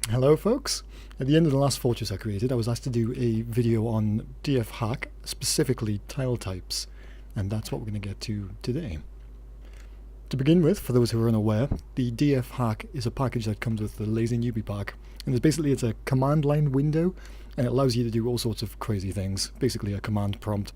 Hello folks! At the end of the last fortress I created, I was asked to do a video on DFHack, specifically Tiletypes, and that's what we're going to get to today. To begin with, for those who are unaware, the DFHack is a package that comes with the Lazy Newbie pack, and it's a command line window, and it allows you to do all sorts of crazy things, basically a command prompt.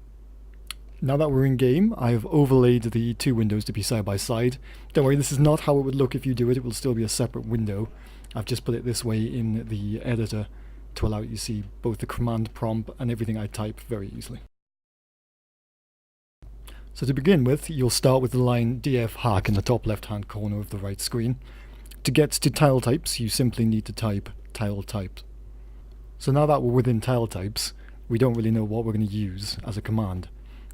Now that we're in game, I've overlaid the two windows to be side by side. Don't worry, this is not how it would look if you do it, it will still be a separate window. I've just put it this way in the editor to allow you to see both the command prompt and everything I type very easily. So to begin with, you'll start with the line DFHack in the top left hand corner of the right screen. To get to Tiletypes, you simply need to type Tiletypes. So now that we're within Tiletypes, we don't really know what we're going to use as a command.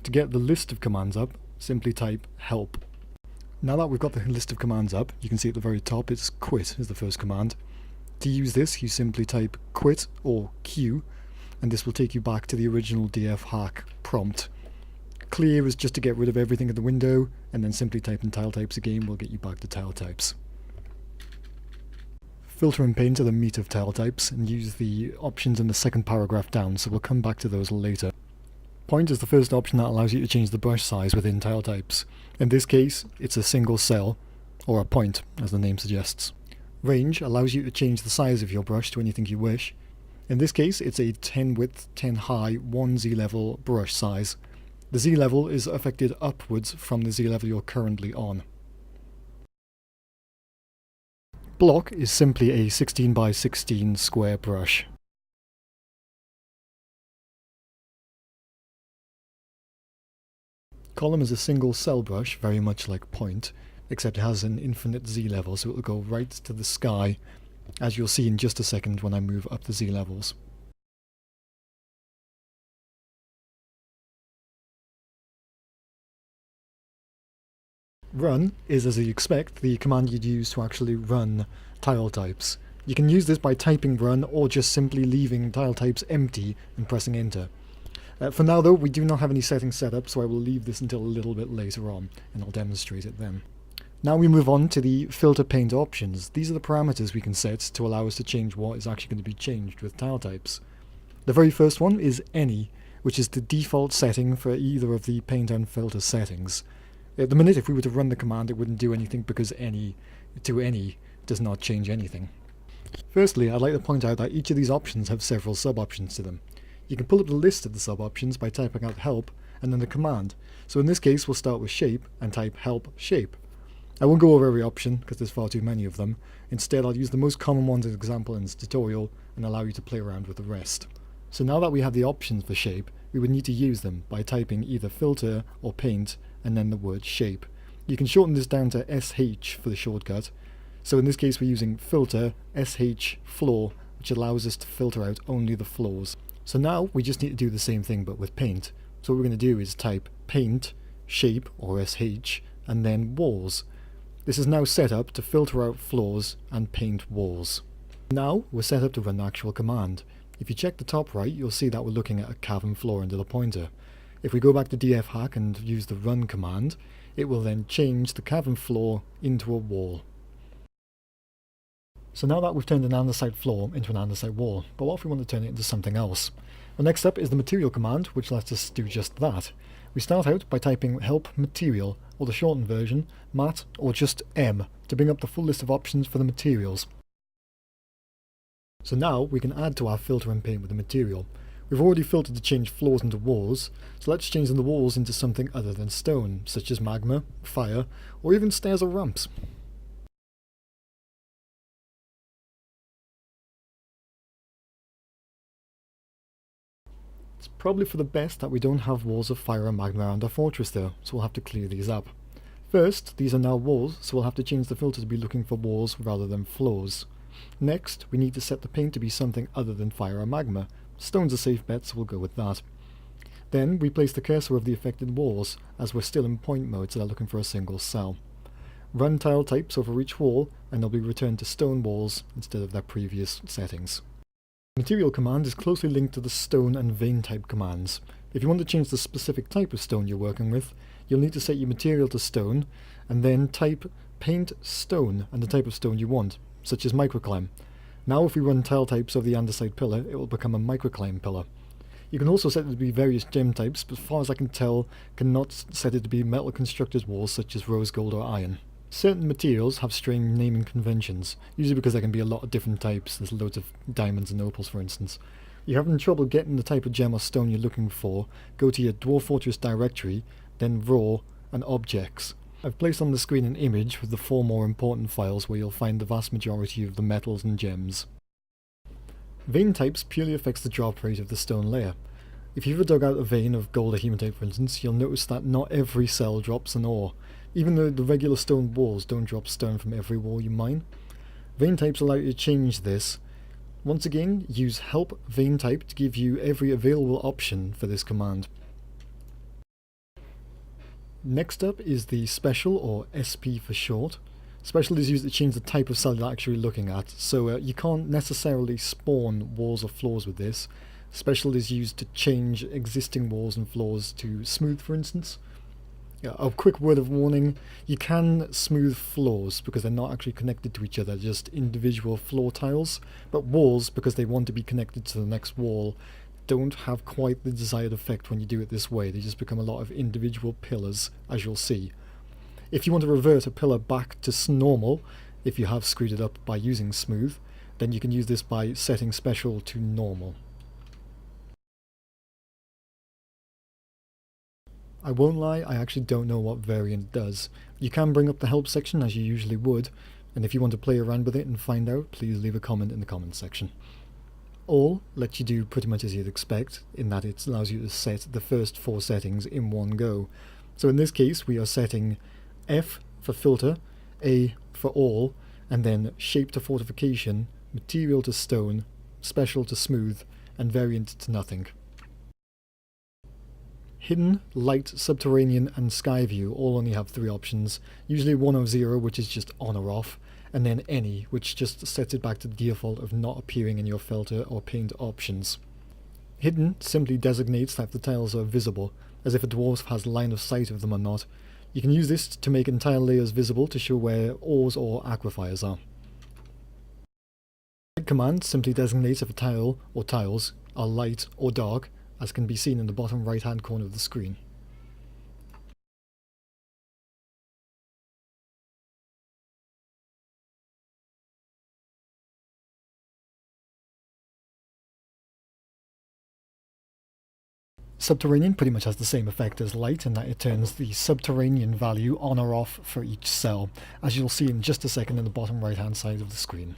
To get the list of commands up, simply type help. Now that we've got the list of commands up, you can see at the very top it's quit is the first command. To use this, you simply type quit or Q, and this will take you back to the original DFHack prompt. Clear is just to get rid of everything in the window, and then simply typing Tiletypes again will get you back to Tiletypes. Filter and paint are the meat of Tiletypes, and use the options in the second paragraph down, so we'll come back to those later. Point is the first option that allows you to change the brush size within Tiletypes. In this case, it's a single cell, or a point, as the name suggests. Range allows you to change the size of your brush to anything you wish. In this case, it's a 10 width, 10 high, 1 Z level brush size. The Z level is affected upwards from the Z level you're currently on. Block is simply a 16 by 16 square brush. Column is a single cell brush, very much like point, except it has an infinite Z level, so it will go right to the sky, as you'll see in just a second when I move up the Z levels. Run is, as you expect, the command you'd use to actually run Tiletypes. You can use this by typing run, or just simply leaving Tiletypes empty and pressing enter. For now though, we do not have any settings set up, so I will leave this until a little bit later on, and I'll demonstrate it then. Now we move on to the filter paint options. These are the parameters we can set to allow us to change what is actually going to be changed with Tiletypes. The very first one is any, which is the default setting for either of the paint and filter settings. At the minute, if we were to run the command, it wouldn't do anything because any does not change anything. Firstly, I'd like to point out that each of these options have several sub-options to them. You can pull up the list of the sub-options by typing out help and then the command. So in this case we'll start with shape and type help shape. I won't go over every option because there's far too many of them. Instead I'll use the most common ones as example in this tutorial and allow you to play around with the rest. So now that we have the options for shape, we would need to use them by typing either filter or paint and then the word shape. You can shorten this down to SH for the shortcut. So in this case we're using filter SH floor, which allows us to filter out only the floors. So now we just need to do the same thing but with paint. So what we're going to do is type paint, shape or SH, and then walls. This is now set up to filter out floors and paint walls. Now we're set up to run the actual command. If you check the top right, you'll see that we're looking at a cavern floor under the pointer. If we go back to DFHack and use the run command, it will then change the cavern floor into a wall. So now that we've turned an andesite floor into an andesite wall, but what if we want to turn it into something else? Well, next up is the material command, which lets us do just that. We start out by typing help material, or the shortened version, mat, or just M, to bring up the full list of options for the materials. So now we can add to our filter and paint with the material. We've already filtered to change floors into walls, so let's change the walls into something other than stone, such as magma, fire, or even stairs or ramps. It's probably for the best that we don't have walls of fire and magma around our fortress though, so we'll have to clear these up. First, these are now walls, so we'll have to change the filter to be looking for walls rather than floors. Next, we need to set the paint to be something other than fire or magma. Stone's a safe bet, so we'll go with that. Then we place the cursor over the affected walls, as we're still in point mode, so they're looking for a single cell. Run Tiletypes over each wall, and they'll be returned to stone walls instead of their previous settings. The material command is closely linked to the stone and vein type commands. If you want to change the specific type of stone you're working with, you'll need to set your material to stone, and then type paint stone and the type of stone you want, such as microclimb. Now if we run Tiletypes over the andesite pillar, it will become a microcline pillar. You can also set it to be various gem types, but as far as I can tell, cannot set it to be metal constructed walls such as rose gold or iron. Certain materials have strange naming conventions, usually because there can be a lot of different types. There's loads of diamonds and opals, for instance. If you're having trouble getting the type of gem or stone you're looking for, go to your Dwarf Fortress directory, then Raw and Objects. I've placed on the screen an image with the 4 more important files where you'll find the vast majority of the metals and gems. Vein types purely affects the drop rate of the stone layer. If you've ever dug out a vein of gold or hematite, for instance, you'll notice that not every cell drops an ore, even though the regular stone walls don't drop stone from every wall you mine. Vein types allow you to change this. Once again, use help vein type to give you every available option for this command. Next up is the special, or SP for short. Special is used to change the type of cell you're actually looking at, so you can't necessarily spawn walls or floors with this. Special is used to change existing walls and floors to smooth, for instance. A quick word of warning, you can smooth floors because they're not actually connected to each other, just individual floor tiles, but walls, because they want to be connected to the next wall, don't have quite the desired effect when you do it this way. They just become a lot of individual pillars, as you'll see. If you want to revert a pillar back to normal, if you have screwed it up by using smooth, then you can use this by setting special to normal. I won't lie, I actually don't know what variant does. You can bring up the help section as you usually would, and if you want to play around with it and find out, please leave a comment in the comments section. All lets you do pretty much as you'd expect, in that it allows you to set the first 4 settings in one go. So in this case we are setting F for filter, A for all, and then shape to fortification, material to stone, special to smooth, and variant to nothing. Hidden, light, subterranean, and sky view all only have 3 options, usually 1 or 0, which is just on or off, and then any, which just sets it back to the default of not appearing in your filter or paint options. Hidden simply designates that the tiles are visible, as if a dwarf has line of sight of them or not. You can use this to make entire layers visible to show where ores or aquifers are. Light command simply designates if a tile or tiles are light or dark, as can be seen in the bottom right hand corner of the screen. Subterranean pretty much has the same effect as light in that it turns the subterranean value on or off for each cell, as you'll see in just a second in the bottom right hand side of the screen.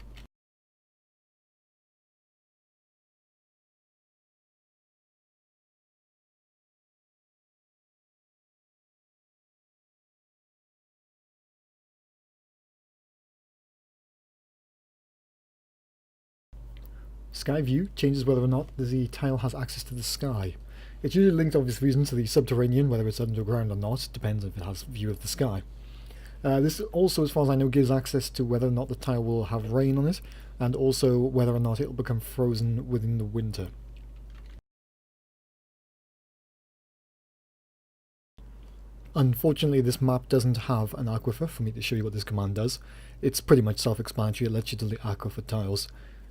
Sky view changes whether or not the tile has access to the sky. It's usually linked, obvious reasons, to the subterranean, whether it's underground or not, depends if it has view of the sky. This also, as far as I know, gives access to whether or not the tile will have rain on it, and also whether or not it will become frozen within the winter. Unfortunately, this map doesn't have an aquifer for me to show you what this command does. It's pretty much self-explanatory. It lets you delete aquifer tiles.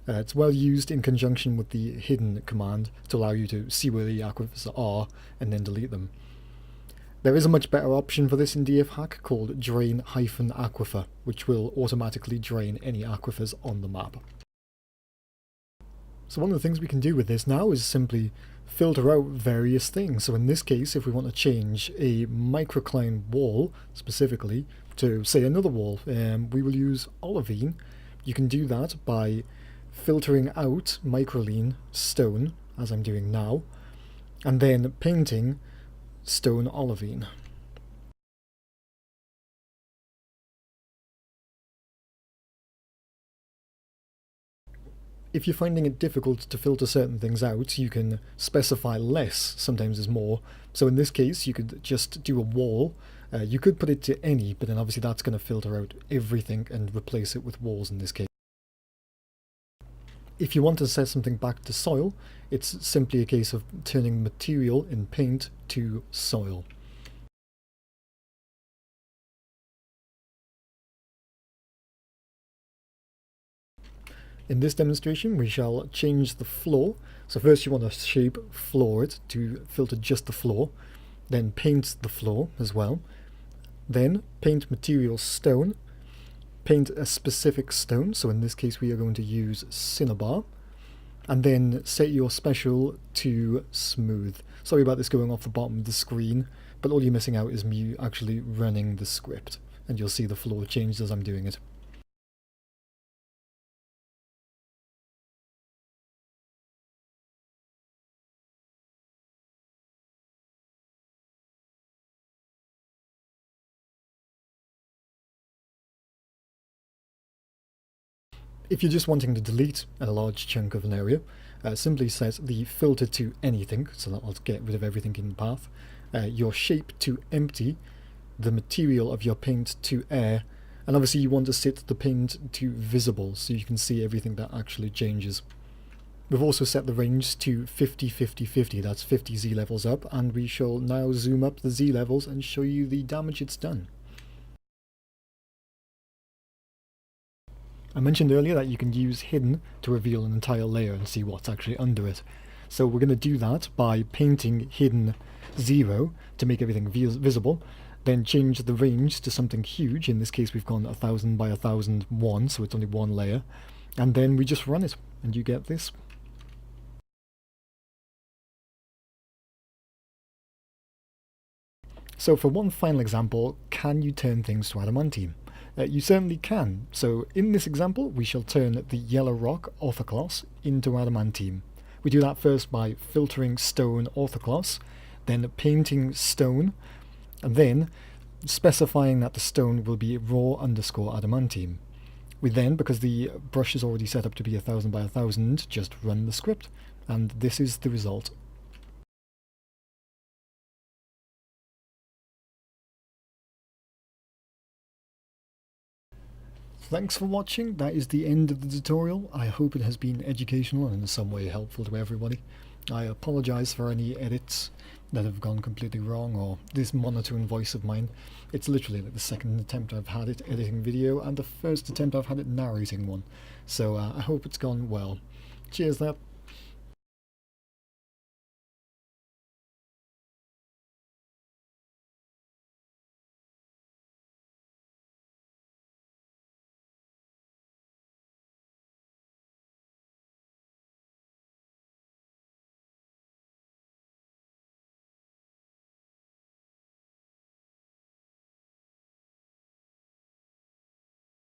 It's well used in conjunction with the hidden command to allow you to see where the aquifers are and then delete them. There is a much better option for this in DFHack called drain-aquifer, which will automatically drain any aquifers on the map. So one of the things we can do with this now is simply filter out various things. So in this case, if we want to change a microcline wall specifically to, say, another wall, we will use olivine. You can do that by filtering out microline stone, as I'm doing now, and then painting stone olivine. If you're finding it difficult to filter certain things out, you can specify less, sometimes is more. So in this case, you could just do a wall. You could put it to any, but then obviously that's going to filter out everything and replace it with walls in this case. If you want to set something back to soil, it's simply a case of turning material in paint to soil. In this demonstration, we shall change the floor. So first you want to shape floor it to filter just the floor, then paint the floor as well, then paint material stone, paint a specific stone, so in this case we are going to use cinnabar, and then set your special to smooth. Sorry about this going off the bottom of the screen, but all you're missing out is me actually running the script, and you'll see the floor changed as I'm doing it. If you're just wanting to delete a large chunk of an area, simply set the filter to anything, so that will get rid of everything in the path, your shape to empty, the material of your paint to air, and obviously you want to set the paint to visible so you can see everything that actually changes. We've also set the range to 50, 50, 50, that's 50 Z levels up, and we shall now zoom up the Z levels and show you the damage it's done. I mentioned earlier that you can use hidden to reveal an entire layer and see what's actually under it. So we're going to do that by painting hidden 0 to make everything visible, then change the range to something huge. In this case we've gone 1000 by 1001, so it's only one layer, and then we just run it and you get this. So for one final example, can you turn things to adamantine? You certainly can. So in this example, we shall turn the yellow rock orthocloss into adamantine. We do that first by filtering stone orthocloss, then painting stone, and then specifying that the stone will be raw _ adamantine. We then, because the brush is already set up to be 1000 by 1000, just run the script, and this is the result. Thanks for watching. That is the end of the tutorial. I hope it has been educational and in some way helpful to everybody. I apologise for any edits that have gone completely wrong, or this monotone voice of mine. It's literally like the second attempt I've had at editing video and the first attempt I've had at narrating one. So I hope it's gone well. Cheers there.